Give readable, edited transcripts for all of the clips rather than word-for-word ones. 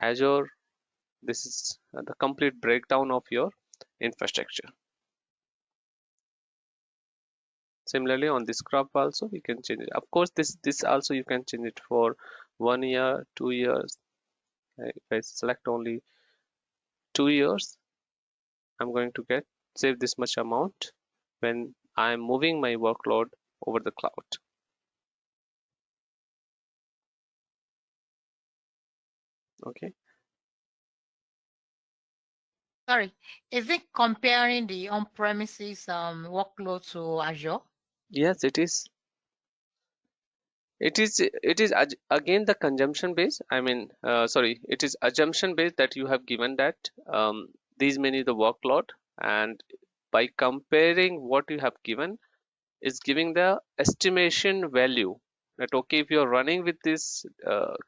Azure. This is the complete breakdown of your infrastructure. Similarly, on this graph also we can change it. Of course, this also you can change it for 1 year, 2 years. If I select only 2 years, I'm going to get save this much amount when I'm moving my workload over the cloud. Okay. Sorry, is it comparing the on-premises workload to Azure? Yes, it is. It is again the consumption base. I mean, sorry, it is assumption based that you have given that these many the workload, and by comparing what you have given is giving the estimation value that okay, if you're running with this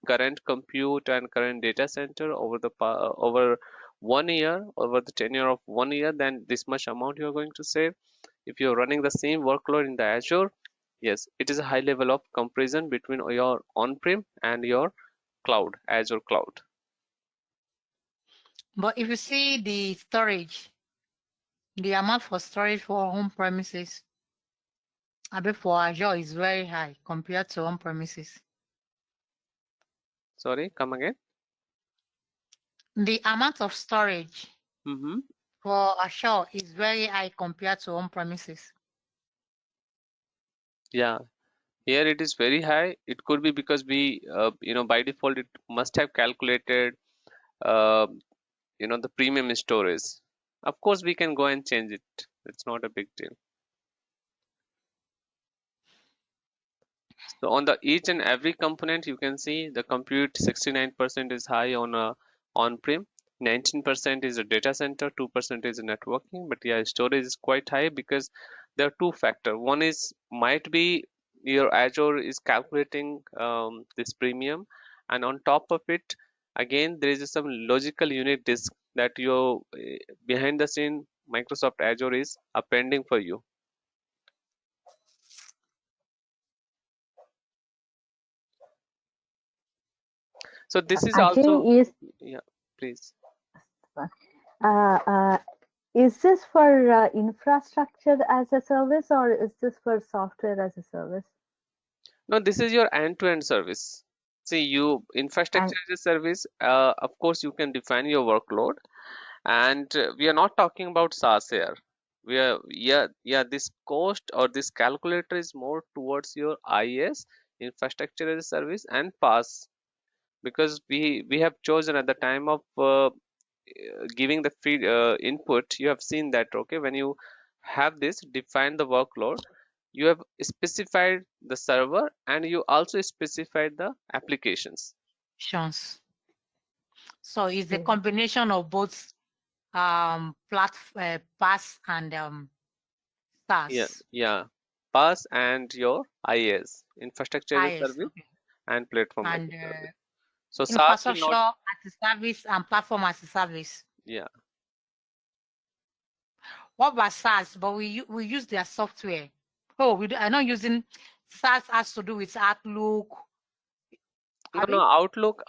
current compute and current data center over the over 1 year, over the tenure of 1 year, then this much amount you're going to save. If you're running the same workload in the Azure, yes, it is a high level of comparison between your on-prem and your cloud, Azure cloud. But if you see the storage, the amount for storage for on-premises, I bet for Azure is very high compared to on-premises. Sorry, come again. The amount of storage Mm-hmm. for Azure is very high compared to on-premises. Yeah, here it is very high. It could be because we, by default, it must have calculated, uh, the premium storage. Of course, we can go and change it. It's not a big deal. So on the each and every component, you can see the compute 69% is high on on-prem, 19% is a data center, 2% is networking. But yeah, storage is quite high because there are two factors. One is might be your Azure is calculating this premium, and on top of it, again there is some logical unit disk that you behind the scene Microsoft Azure is appending for you. So this is also, Ajay, yeah, please. uh, uh, is this for infrastructure as a service or is this for software as a service? No, this is your end-to-end service. See, you And infrastructure as a service, of course, you can define your workload, and we are not talking about SaaS here. We are, yeah, this cost or this calculator is more towards your IaaS, infrastructure as a service, and PaaS, because we have chosen at the time of giving the feed input. You have seen that okay, when you have this define the workload, you have specified the server and you also specified the applications. Chance. So it's a okay. combination of both PaaS and Yeah, SaaS. yeah, PaaS and your IaaS, infrastructure as a IaaS, service okay. and platform as And a service. So SaaS will infrastructure not, as a service and platform as a service. yeah. What about SaaS? But we use their software. Oh, we are not using SaaS has to do with Outlook. No, Outlook,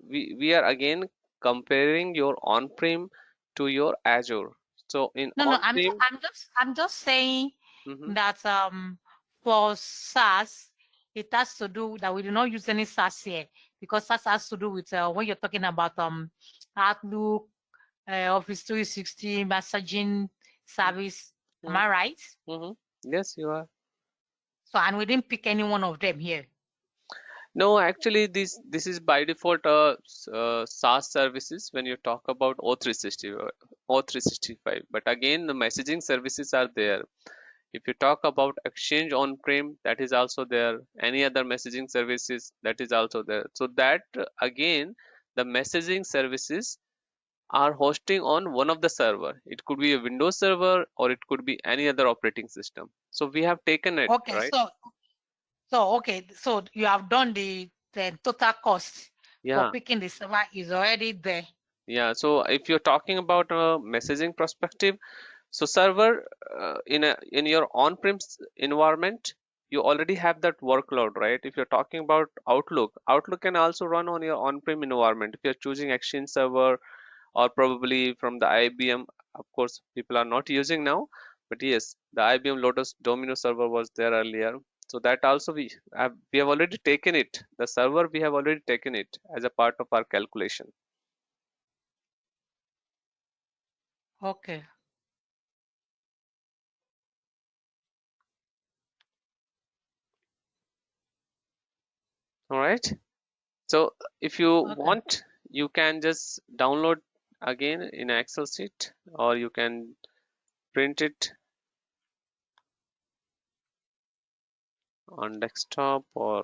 we are again comparing your on-prem to your Azure. So in No. on-prem, I'm just saying mhm, that for SaaS it has to do that we do not use any SaaS here because SaaS has to do with when you're talking about Outlook, Office 360, messaging service. Am mhm, I right? mhm. Yes, you are. So and we didn't pick any one of them here. No, actually, this is by default SaaS services when you talk about O360 or O365. But again, the messaging services are there. If you talk about Exchange on-prem, that is also there. Any other messaging services, that is also there. So that again, the messaging services are hosting on one of the server. It could be a Windows server or it could be any other operating system. So we have taken it, Okay, right? so you have done the total cost for Yeah. picking the server is already there. Yeah, so if you're talking about a messaging perspective, so server in your on-prem environment, you already have that workload, right? If you're talking about Outlook can also run on your on-prem environment. If you're choosing Exchange Server or probably from the IBM, of course, people are not using now, but yes, the IBM Lotus Domino server was there earlier. So that also we have already taken it. The server we have already taken it as a part of our calculation. Okay. All right. So if you Okay. want, you can just download again in an Excel sheet, or you can print it on desktop, or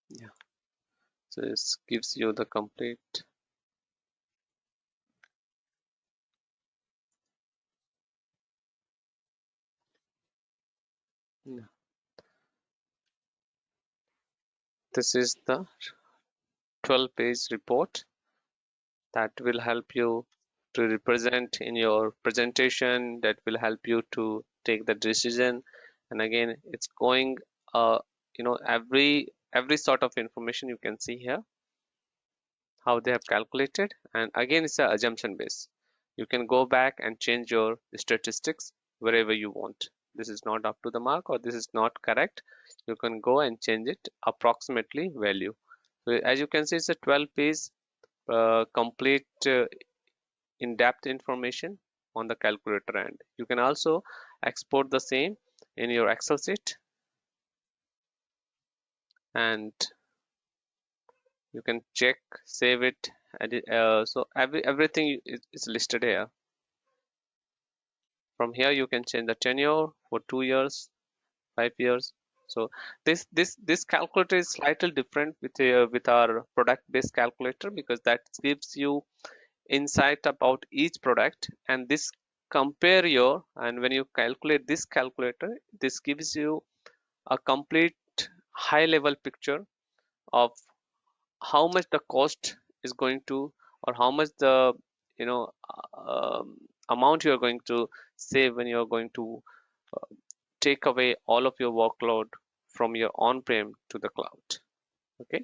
yeah. So this gives you the complete. Yeah. This is the 12-page report that will help you to represent in your presentation, that will help you to take the decision. And again, it's going every sort of information you can see here, how they have calculated. And again, it's a assumption base. You can go back and change your statistics wherever you want. This is not up to the mark, or this is not correct, you can go and change it approximately value. So as you can see, it's a 12-page complete in-depth information on the calculator end. You can also export the same in your Excel sheet, and you can check, save it, edit. So everything is listed here. From here you can change the tenure for 2 years, 5 years. So this calculator is slightly different with our product based calculator, because that gives you insight about each product, and this compare your, and when you calculate this calculator, this gives you a complete high level picture of how much the cost is going to, or how much the you know amount you are going to save when you are going to take away all of your workload from your on-prem to the cloud. Okay,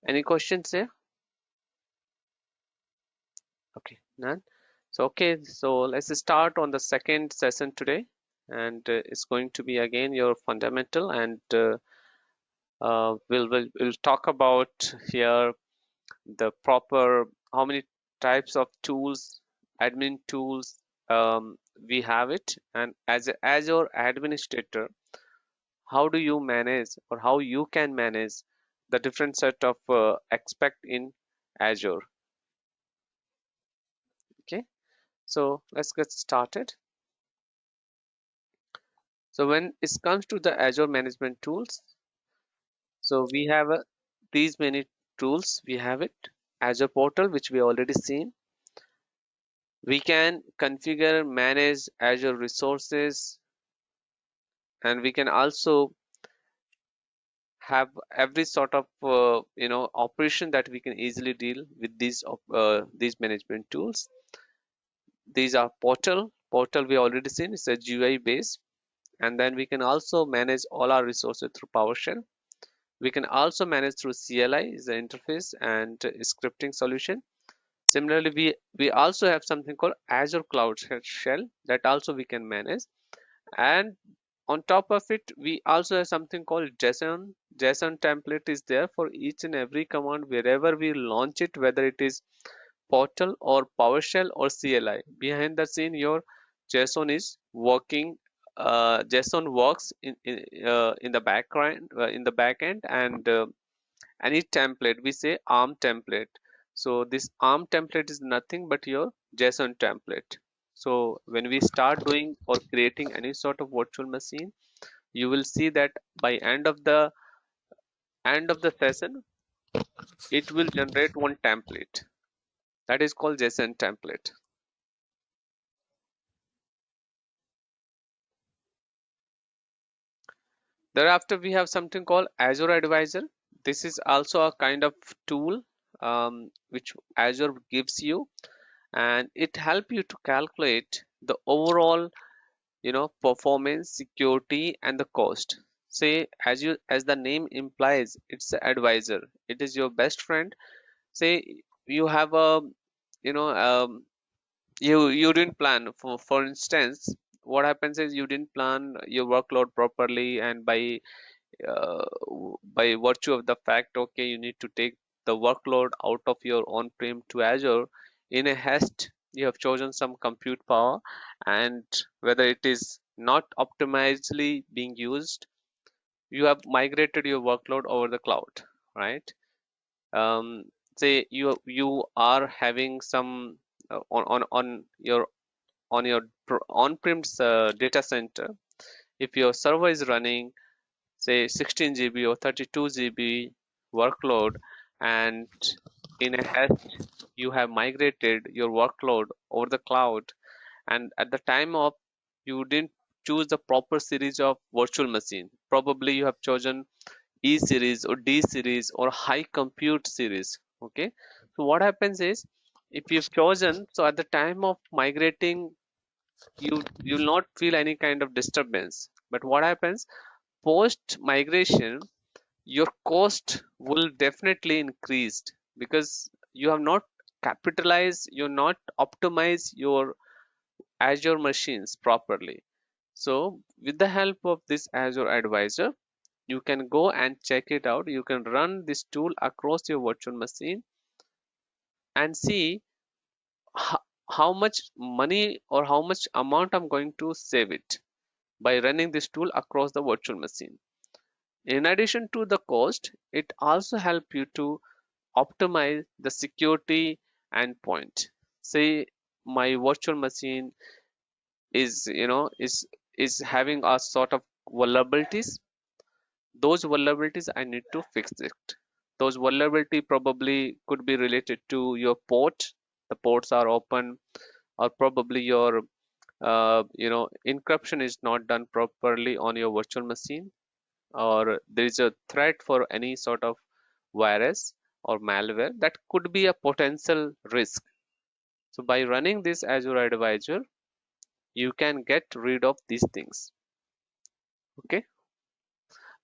any questions there? Okay, none. So okay, so let's start on the second session today, and it's going to be again your fundamental, and we'll talk about here the proper, how many types of tools, admin tools, we have it, and as your administrator, how do you manage, or how you can manage the different set of aspect in Azure. Okay, so let's get started. So when it comes to the Azure management tools, so we have these many tools. We have it, Azure portal, which we already seen. We can configure, manage Azure resources, and we can also have every sort of operation that we can easily deal with these management tools. These are portal we already seen, it's a GUI base, and then we can also manage all our resources through PowerShell. We can also manage through CLI, is the interface and scripting solution. Similarly, we also have something called Azure Cloud Shell that also we can manage. And on top of it, we also have something called JSON. JSON template is there for each and every command wherever we launch it, whether it is portal or PowerShell or CLI. Behind the scene, your JSON is working. JSON works in the background, in the backend, and any template, we say ARM template. So this ARM template is nothing but your JSON template. So when we start doing or creating any sort of virtual machine, you will see that by end of the session, it will generate one template that is called JSON template. Thereafter, we have something called Azure Advisor. this is also a kind of tool which Azure gives you, and it help you to calculate the overall, performance, security, and the cost. Say, as the name implies, it's an advisor. It is your best friend. Say you have a, you know, you didn't plan, for instance, what happens is you didn't plan your workload properly, and by virtue of the fact, okay, you need to take the workload out of your on-prem to Azure in a haste. You have chosen some compute power, and whether it is not optimizedly being used, you have migrated your workload over the cloud, right? Um, Say you are having some on your on-prem data center. If your server is running, say 16 GB or 32 GB workload, and in a haste you have migrated your workload over the cloud, and at the time of, you didn't choose the proper series of virtual machine. Probably you have chosen E series or D series or high compute series. Okay, so what happens is, if you've chosen, so at the time of migrating, you'll not feel any kind of disturbance. But what happens post migration, your cost will definitely increased, because you have not capitalized, you're not optimized your Azure machines properly. So with the help of this Azure Advisor, you can go and check it out. You can run this tool across your virtual machine and see how, how much money or how much amount I'm going to save it by running this tool across the virtual machine. In addition to the cost, it also help you to optimize the security endpoint. Say my virtual machine is, is having a sort of vulnerabilities. Those vulnerabilities I need to fix it. Those vulnerability probably could be related to your port. The ports are open, or probably your encryption is not done properly on your virtual machine, or there is a threat for any sort of virus or malware that could be a potential risk. So by running this Azure Advisor, you can get rid of these things. Okay,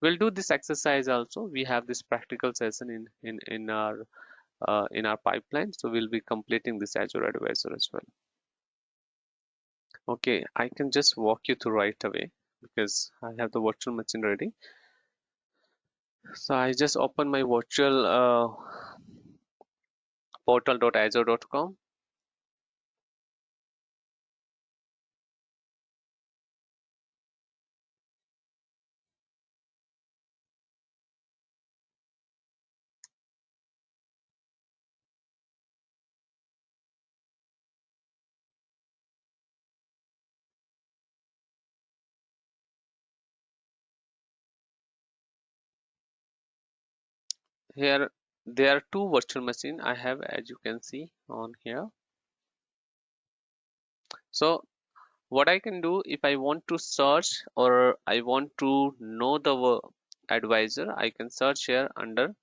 we'll do this exercise also. We have this practical session in our pipeline, so we'll be completing this Azure Advisor as well. Okay, I can just walk you through right away because I have the virtual machine ready. So I just open my virtual portal.azure.com. Here there are two virtual machines I have, as you can see on here. So what I can do, if I want to search or I want to know the advisor, I can search here under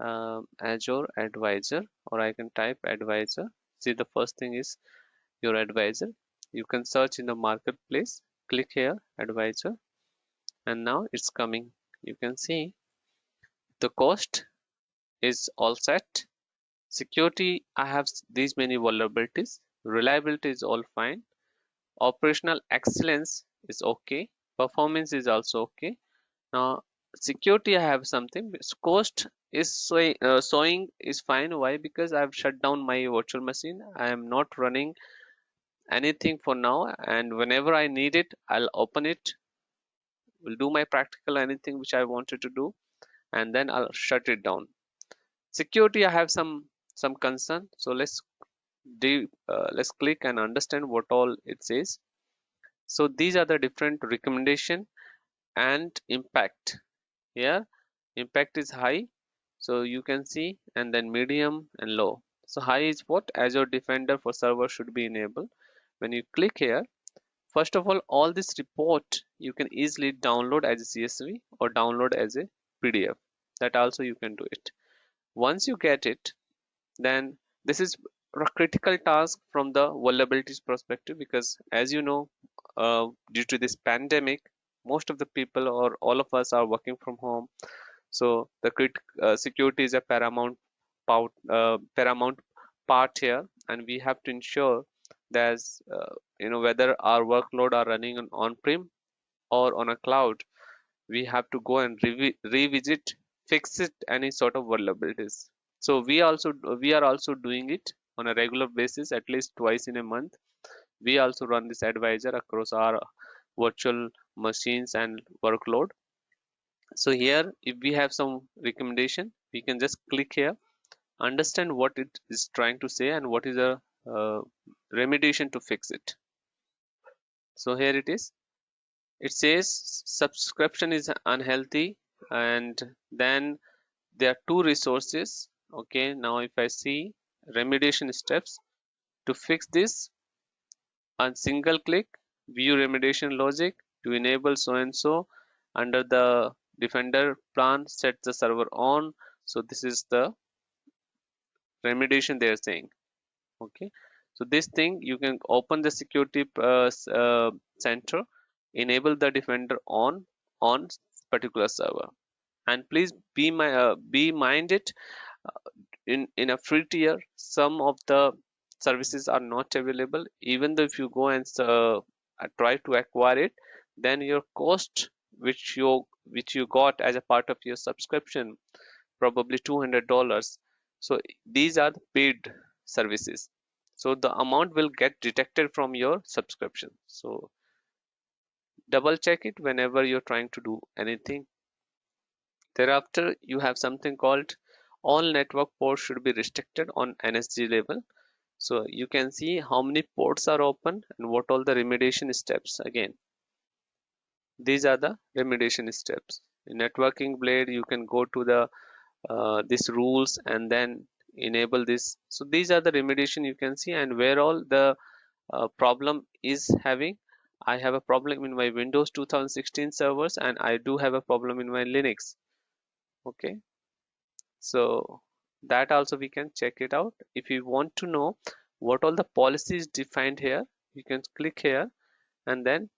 Azure Advisor, or I can type advisor. See, the first thing is your advisor. You can search in the marketplace, click here advisor, and now it's coming. You can see the cost is all set. Security, I have these many vulnerabilities. Reliability is all fine. Operational excellence is okay. Performance is also okay. Now security, I have something. Cost is showing is fine. Why? Because I've shut down my virtual machine. I am not running anything for now, and whenever I need it, I'll open it, will do my practical anything which I wanted to do, and then I'll shut it down. Security, I have some concern. So let's click and understand what all it says. So these are the different recommendation and impact. Here impact is high, so you can see, and then medium and low. So high is what? Azure Defender for server should be enabled. When you click here, first of all this report you can easily download as a CSV or download as a PDF. that also you can do it. Once you get it, then this is a critical task from the vulnerabilities perspective, because as you know, due to this pandemic, most of the people or all of us are working from home. So the security is a paramount part here, and we have to ensure that whether our workload are running on on-prem or on a cloud, we have to go and revisit, fix it, any sort of vulnerabilities. So we are also doing it on a regular basis, at least twice in a month. We also run this advisor across our virtual machines and workload. So here, if we have some recommendation, we can just click here, understand what it is trying to say and what is a remediation to fix it. So here it is. It says subscription is unhealthy, and then there are two resources. Okay, now if I see remediation steps to fix this, on single click, view remediation logic to enable so and so under the Defender plan, set the server on. So this is the remediation they are saying. Okay, so this thing, you can open the security center, enable the Defender on particular server, and please be minded, in a free tier, some of the services are not available. Even though if you go and try to acquire it, then your cost which you got as a part of your subscription, probably $200. So these are the paid services, so the amount will get deducted from your subscription. So double check it whenever you're trying to do anything. Thereafter, you have something called all network ports should be restricted on NSG level. So you can see how many ports are open and what all the remediation steps. Again, these are the remediation steps. In networking blade, you can go to the these rules and then enable this. So these are the remediation you can see, and where all the problem is having. I have a problem in my Windows 2016 servers, and I do have a problem in my Linux. Okay, so that also we can check it out. If you want to know what all the policies defined here, you can click here, and then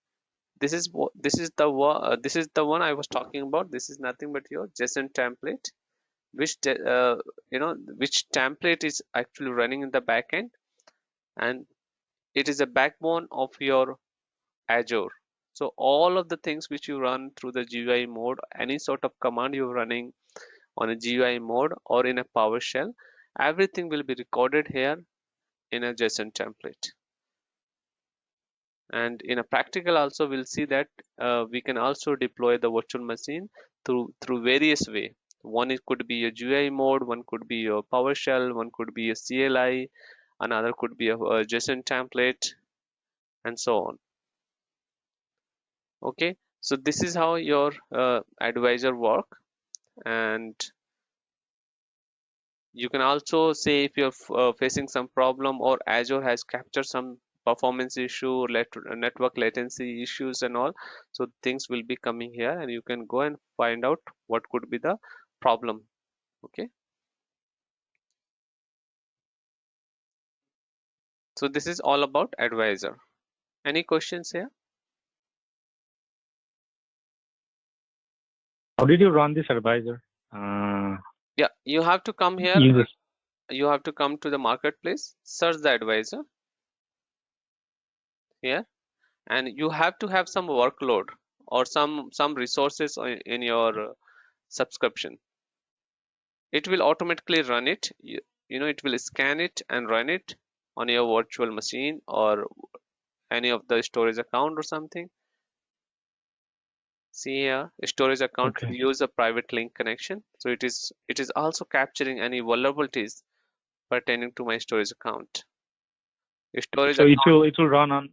this is the one I was talking about. This is nothing but your JSON template, which template is actually running in the backend, and it is a backbone of your Azure. So all of the things which you run through the GUI mode, any sort of command you're running on a GUI mode or in a PowerShell, everything will be recorded here in a JSON template. And in a practical also, we'll see that we can also deploy the virtual machine through various way. One, it could be a GUI mode, one could be a PowerShell, one could be a CLI, another could be a JSON template, and so on. Okay, so this is how your advisor work. And you can also say if you're facing some problem, or Azure has captured some performance issue, network latency issues and all, so things will be coming here and you can go and find out what could be the problem. Okay, so this is all about advisor. Any questions here? How did you run this advisor? Yeah, you have to come here. You have to come to the marketplace, search the advisor here, and you have to have some workload or some resources in your subscription. It will automatically run it. It will scan it and run it on your virtual machine or any of the storage account or something. See here, storage account will use a private link connection, so it is also capturing any vulnerabilities pertaining to my storage account. Storage so account, it will run on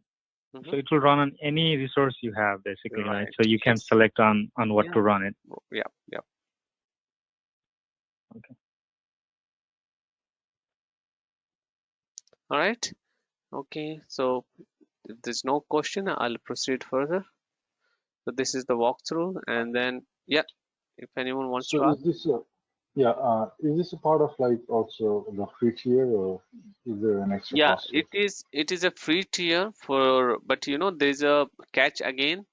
so it will run on any resource you have, basically, right? So you can select on what to run it. Yeah. Okay. All right. Okay, so if there's no question, I'll proceed further. So this is the walkthrough, and then yeah, if anyone wants So to ask. is this is this a part of like also the free tier, or is there an extra Yeah, cost to it? it is a free tier for, but you know there's a catch again.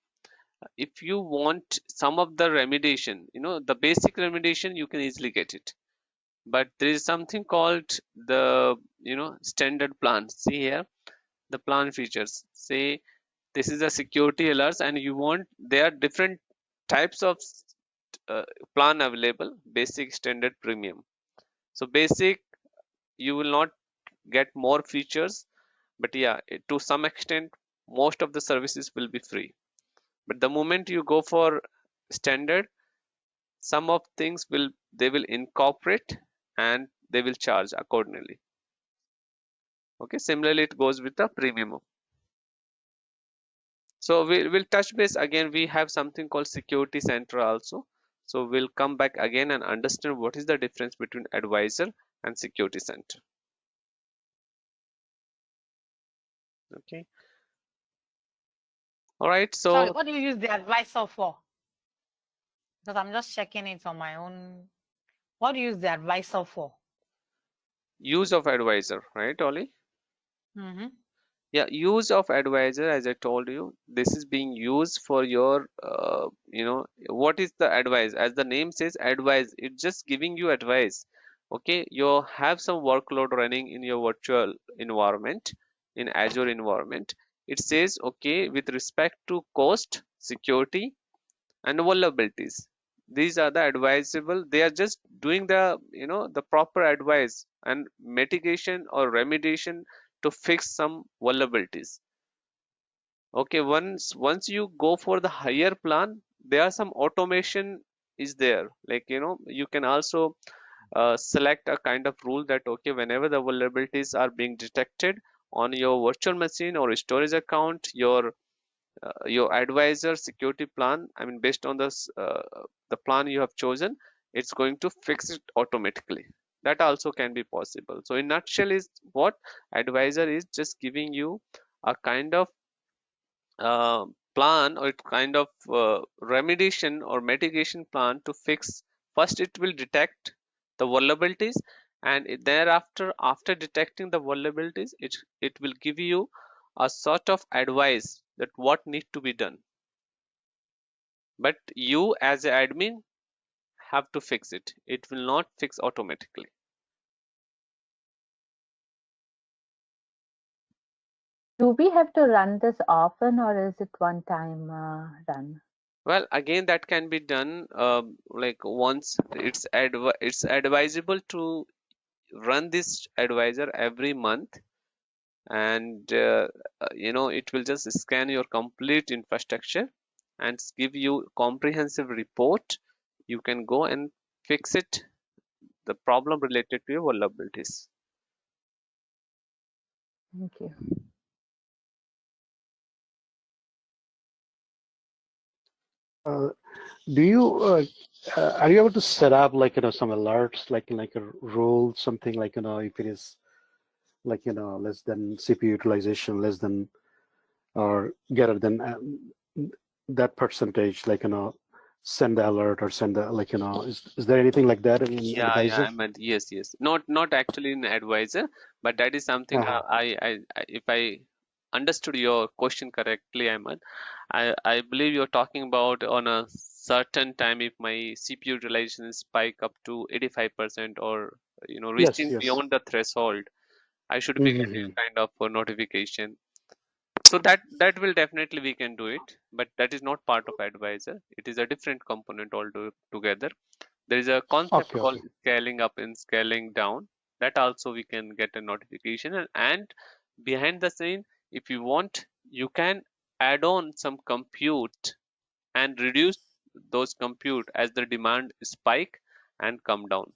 If you want some of the remediation, you know, the basic remediation, you can easily get it. But there is something called the, you know, standard plan. See here, the plan features. Say this is a security alerts, and you want, there are different types of uh, plan available: basic, standard, premium. So basic, you will not get more features, but yeah, to some extent, most of the services will be free. But the moment you go for standard, some of things will, they will incorporate and they will charge accordingly. Okay, similarly it goes with the premium. So we'll touch base again. We have something called security center also, so we'll come back again and understand what is the difference between advisor and security center. Okay, all right. Sorry, So what do you use the advisor for? Because I'm just checking it on my own. What do you use the advisor for? use of advisor, right, Ollie? Mm-hmm. Yeah, use of advisor, as I told you, this is being used for your you know, what is the advice? As the name says, advise, it's just giving you advice. Okay, you have some workload running in your virtual environment, in Azure environment. It says, okay, with respect to cost, security, and vulnerabilities, these are the advisable. They are just doing the, you know, the proper advice and mitigation or remediation to fix some vulnerabilities. Okay, once you go for the higher plan, there are some automation is there, like, you know, you can also select a kind of rule that, okay, whenever the vulnerabilities are being detected on your virtual machine or storage account, your advisor security plan, I mean, based on this the plan you have chosen, it's going to fix it automatically. That also can be possible. So in nutshell is what advisor is just giving you a kind of uh, plan, or it kind of remediation or mitigation plan to fix. First it will detect the vulnerabilities, and thereafter, after detecting the vulnerabilities, it will give you a sort of advice that what need to be done, but you as an admin have to fix it. It will not fix automatically. Do we have to run this often, or is it one time run? Well, again, that can be done like once. It's advisable to run this advisor every month, and you know, it will just scan your complete infrastructure and give you comprehensive report. You can go and fix it, the problem related to your vulnerabilities. Thank you. Do you are you able to set up like some alerts, like a rule, something like if it is like less than CPU utilization, less than or greater than that percentage, like send the alert or send the is there anything like that in Yeah, advisor? I meant, yes, not actually in advisor, but that is something if I understood your question correctly, Ahmed, I believe you're talking about on a certain time, if my CPU utilization spike up to 85%, or you know, Yes, reaching yes. beyond the threshold, I should be getting Mm-hmm. a kind of a notification. So that will definitely, we can do it, but that is not part of advisor. It is a different component altogether. There is a concept Okay, called okay. scaling up and scaling down, that also we can get a notification. And behind the scene, if you want, you can add on some compute and reduce those compute as the demand spike and come down.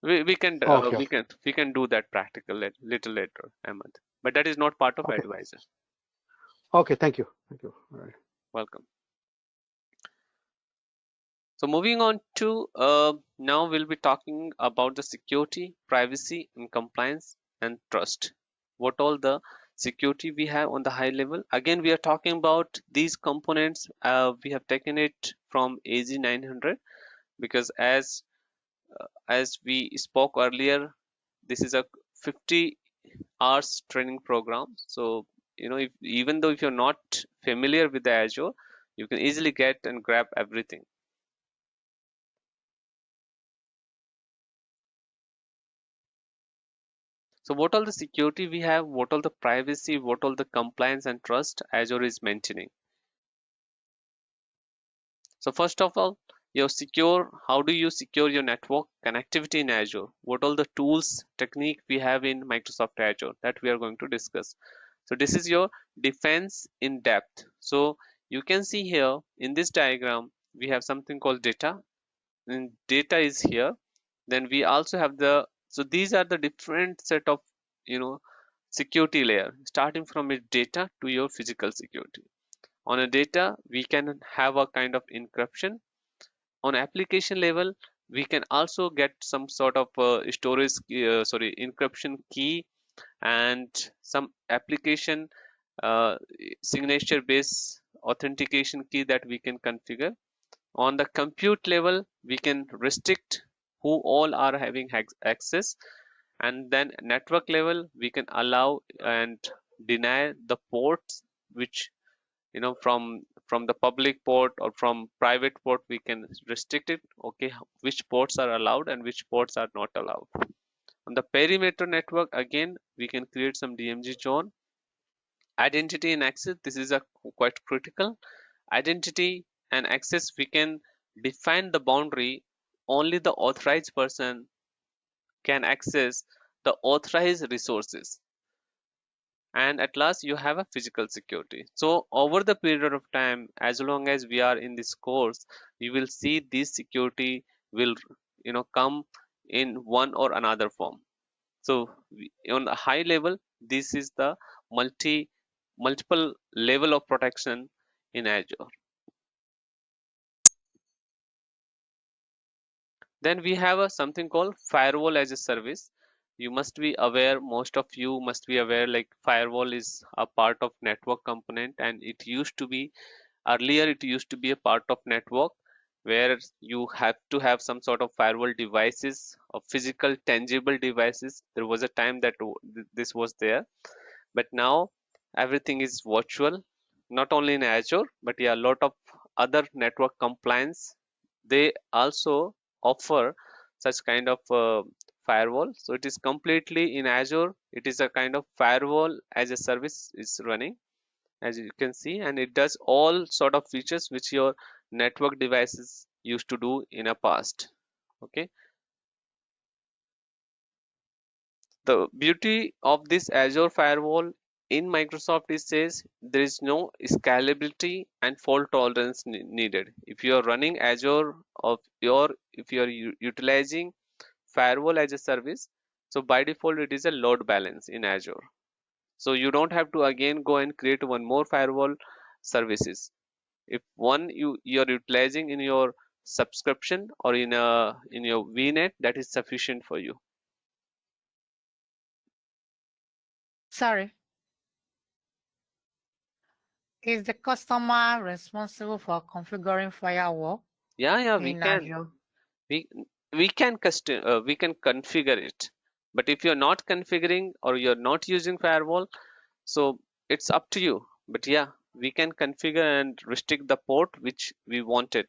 We can Okay, we can do that practical little later, Ahmed, but that is not part of okay. advisor. Okay, thank you. Thank you. All right. Welcome. So moving on to now we'll be talking about the security, privacy, and compliance and trust. What all the security we have on the high level. Again, we are talking about these components. We have taken it from AZ 900. because as we spoke earlier, this is a 50 hours training program. So even though if you're not familiar with the Azure, you can easily get and grab everything. So what all the security we have, what all the privacy, what all the compliance and trust Azure is maintaining. So first of all, how do you secure your network connectivity in Azure? What all the tools, technique we have in Microsoft Azure that we are going to discuss. So this is your defense in depth. So you can see here in this diagram, we have something called data, and data is here. Then we also have so these are the different set of security layer, starting from your data to your physical security. On a data, we can have a kind of encryption. On application level, we can also get some sort of encryption key and some application signature based authentication key that we can configure. On the compute level, we can restrict who all are having access, and then network level, we can allow and deny the ports which from the public port or from private port. We can restrict it, okay, which ports are allowed and which ports are not allowed. On the perimeter network, again, we can create some DMZ zone. Identity and access, this is a quite critical. Identity and access, we can define the boundary. Only the authorized person can access the authorized resources. And at last, you have a physical security. So over the period of time, as long as we are in this course, you will see this security will come in one or another form. So on the high level, this is the multiple level of protection in Azure. Then we have something called firewall as a service. You must be aware, most of you must be aware, like firewall is a part of network component, and it used to be earlier, it used to be a part of network where you have to have some sort of firewall devices or physical tangible devices. There was a time that this was there, but now everything is virtual, not only in Azure, but yeah, a lot of other network compliance, they also offer such kind of firewall. So it is completely in Azure, it is a kind of firewall as a service is running, as you can see, and it does all sort of features which your network devices used to do in a past. Okay, the beauty of this Azure firewall in Microsoft is says there is no scalability and fault tolerance needed. If you are running Azure if you are utilizing firewall as a service, so by default it is a load balance in Azure. So you don't have to again go and create one more firewall services. If one you're utilizing in your subscription or in your VNet, that is sufficient for you. Sorry. Is the customer responsible for configuring firewall? Yeah, we can. Azure? We can configure it, but if you're not configuring or you're not using firewall, so it's up to you. But yeah, we can configure and restrict the port which we wanted.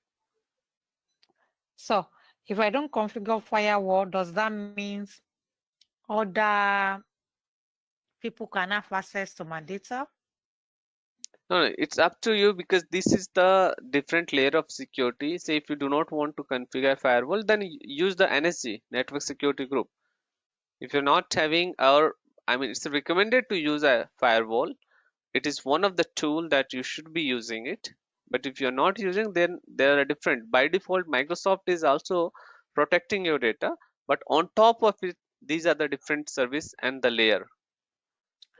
So if I don't configure firewall, does that mean other people can have access to my data? No, it's up to you, because this is the different layer of security. Say if you do not want to configure firewall, then use the NSG, network security group. If you're not having, or I mean, it's recommended to use a firewall. It is one of the tool that you should be using it. But if you're not using, then there are different. By default, Microsoft is also protecting your data, but on top of it, these are the different service and the layer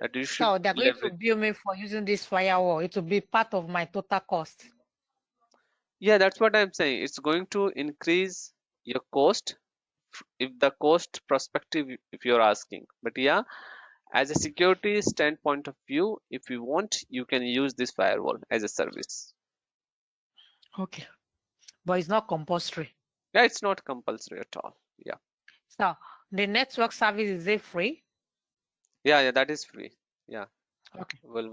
that you should So they're going to leverage. bill me for using this firewall. It will be part of my total cost. Yeah, that's what I'm saying. It's going to increase your cost, if the cost perspective, if you're asking. But yeah, as a security standpoint of view, if you want, you can use this firewall as a service. Okay, but it's not compulsory. Yeah, it's not compulsory at all. Yeah. So the network service, is it free? Yeah, that is free. Yeah. Okay. We'll